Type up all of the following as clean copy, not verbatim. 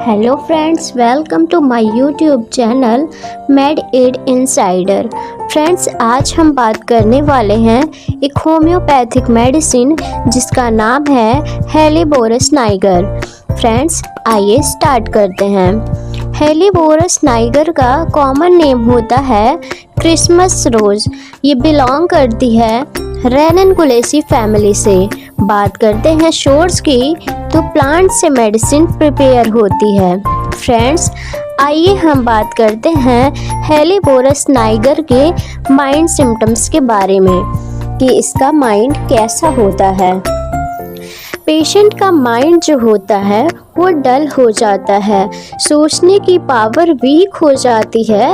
Hello friends, welcome to my YouTube channel med ed insider. Friends, आज हम बात करने वाले हैं एक होम्योपैथिक मेडिसिन जिसका नाम है हेलिबोरस नाइगर। फ्रेंड्स, आइए स्टार्ट करते हैं। हेलिबोरस नाइगर का कॉमन नेम होता है क्रिसमस रोज़। ये बिलोंग करती है रेननकुलेसी फैमिली से। बात करते हैं सोर्स की, तो प्लांट से मेडिसिन प्रिपेयर होती है। फ्रेंड्स, आइए हम बात करते हैं हेलिबोरस नाइगर के माइंड सिम्टम्स के बारे में कि इसका माइंड कैसा होता है। पेशेंट का माइंड जो होता है वो डल हो जाता है, सोचने की पावर वीक हो जाती है,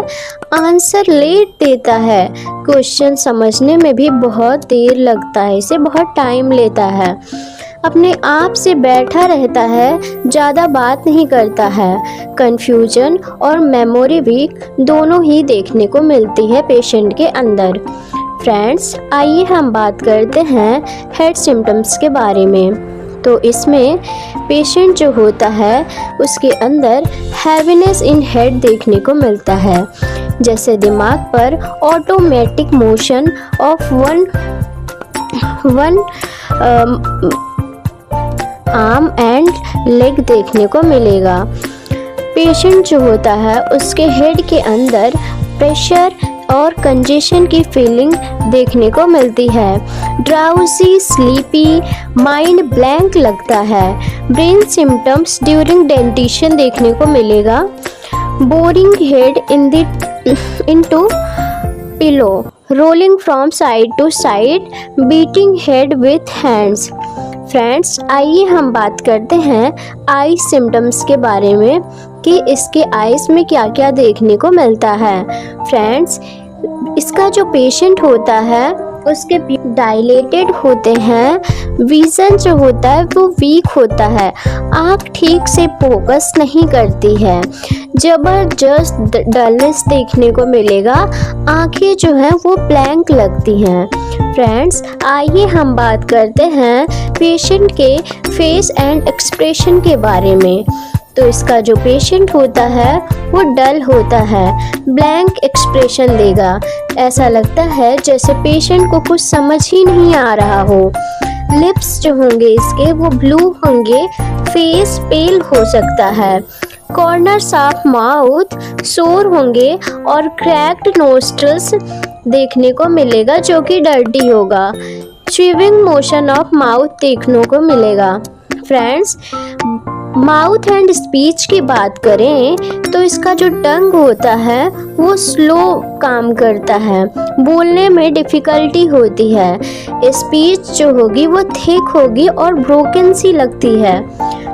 आंसर लेट देता है, क्वेश्चन समझने में भी बहुत देर लगता है, इसे बहुत टाइम लेता है, अपने आप से बैठा रहता है, ज़्यादा बात नहीं करता है, कन्फ्यूजन और मेमोरी वीक दोनों ही देखने को मिलती है पेशेंट के अंदर। फ्रेंड्स, आइए हम बात करते हैं हेड सिम्टम्स के बारे में। तो इसमें पेशेंट जो होता है उसके अंदर हैवीनेस इन हेड देखने को मिलता है, जैसे दिमाग पर automatic motion of one arm and leg देखने को मिलेगा। पेशेंट जो होता है उसके हेड के अंदर प्रेशर और कंजेशन की फीलिंग देखने को मिलती है, ड्राउजी, स्लीपी, माइंड ब्लैंक लगता है, ब्रेन सिम्टम्स ड्यूरिंग डेंटिशन देखने को मिलेगा, boring head into pillow, rolling from side to side, beating head with hands. Friends, आइए हम बात करते हैं आई सिम्टम्स के बारे में कि इसके आइज में क्या क्या देखने को मिलता है। फ्रेंड्स, इसका जो पेशेंट होता है उसके डायलेटेड होते हैं, विजन जो होता है वो वीक होता है, आँख ठीक से फोकस नहीं करती है, जबरदस्त डलनेस देखने को मिलेगा, आँखें जो हैं वो ब्लैंक लगती हैं। फ्रेंड्स, आइए हम बात करते हैं पेशेंट के फेस एंड एक्सप्रेशन के बारे में। तो इसका जो पेशेंट होता है वो डल होता है, ब्लैंक एक्सप्रेशन देगा, ऐसा लगता है जैसे पेशेंट को कुछ समझ ही नहीं आ रहा हो। लिप्स जो होंगे इसके वो ब्लू होंगे, फेस पेल हो सकता है, कॉर्नर्स ऑफ माउथ सोर होंगे और क्रैक्ड नोस्ट्रल्स देखने को मिलेगा जो कि डर्टी होगा, च्यूइंग मोशन ऑफ माउथ देखने को मिलेगा। फ्रेंड्स, माउथ एंड स्पीच की बात करें तो इसका जो टंग होता है वो स्लो काम करता है, बोलने में डिफ़िकल्टी होती है, स्पीच जो होगी वो थिक होगी और ब्रोकन सी लगती है।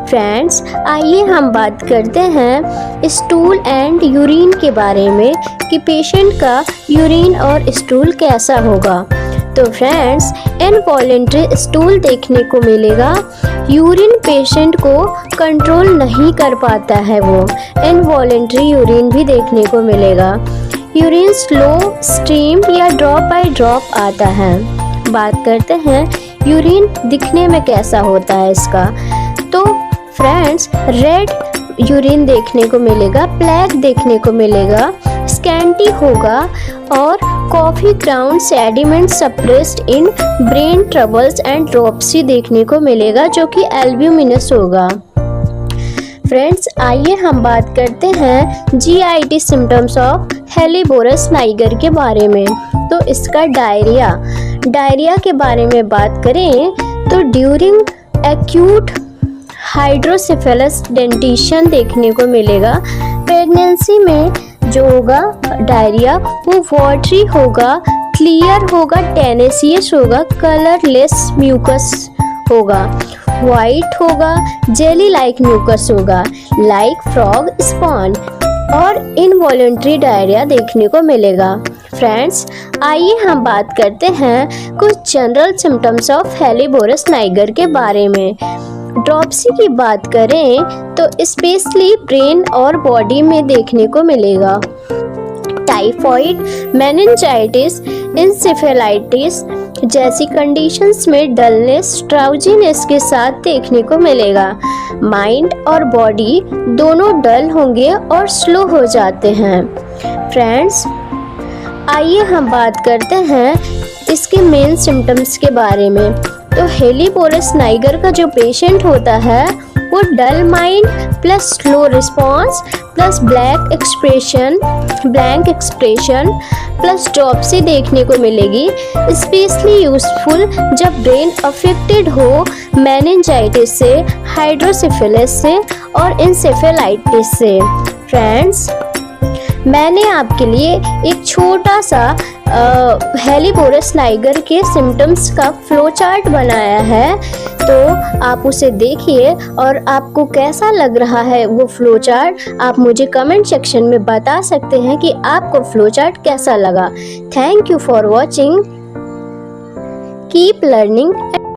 फ्रेंड्स, आइए हम बात करते हैं स्टूल एंड यूरिन के बारे में कि पेशेंट का यूरिन और स्टूल कैसा होगा। तो फ्रेंड्स, इनवॉलेंट्री स्टूल देखने को मिलेगा, यूरिन पेशेंट को कंट्रोल नहीं कर पाता है, वो इनवॉलेंट्री यूरिन भी देखने को मिलेगा, यूरिन स्लो स्ट्रीम या ड्रॉप बाय ड्रॉप आता है। बात करते हैं यूरिन दिखने में कैसा होता है इसका। तो फ्रेंड्स, रेड यूरिन देखने को मिलेगा, ब्लैक देखने को मिलेगा, स्कैंटी होगा और coffee ground sediment suppressed in brain troubles and dropsy देखने को मिलेगा जो कि एल्ब्यूमिनस होगा। फ्रेंड्स, आइए हम बात करते हैं जीआईटी सिम्टम्स ऑफ हेलिबोरस नाइगर के बारे में। तो इसका डायरिया के बारे में बात करें तो ड्यूरिंग एक्यूट हाइड्रोसेफेलस डेंटिशन देखने को मिलेगा। प्रेगनेंसी में जो होगा डायरिया वो वाटरी होगा, क्लियर होगा, टेनेसियस होगा, कलरलेस म्यूकस होगा, वाइट होगा, जेली लाइक म्यूकस होगा, लाइक फ्रॉग स्पॉन, और इनवॉलेंट्री डायरिया देखने को मिलेगा। फ्रेंड्स, आइए हम बात करते हैं कुछ जनरल सिम्टम्स ऑफ हेलिबोरस नाइगर के बारे में। ड्रॉप्सी की बात करें तो स्पेशली ब्रेन और बॉडी में देखने को मिलेगा, टाइफॉइड, मेनिंजाइटिस, इंसेफेलाइटिस, जैसी कंडीशंस में डलनेस, ड्राउजीनेस के साथ देखने को मिलेगा। माइंड और बॉडी दोनों डल होंगे और स्लो हो जाते हैं। फ्रेंड्स, आइए हम बात करते हैं इसके मेन सिम्टम्स के बारे में। तो हेलीपोरस नाइगर का जो पेशेंट होता है वो dull mind plus slow response plus blank expression plus dropsy देखने को मिलेगी। स्पेशली यूजफुल जब ब्रेन अफेक्टेड हो मेनिंजाइटिस से, हाइड्रोसिफिलिस से और इंसेफेलाइटिस से। फ्रेंड्स, मैंने आपके लिए एक छोटा सा हेलीपोरस नाइगर के सिम्टम्स का फ्लो चार्ट बनाया है, तो आप उसे देखिए और आपको कैसा लग रहा है वो फ्लो चार्ट आप मुझे कमेंट सेक्शन में बता सकते हैं कि आपको फ्लो चार्ट कैसा लगा। Thank you for watching. Keep learning.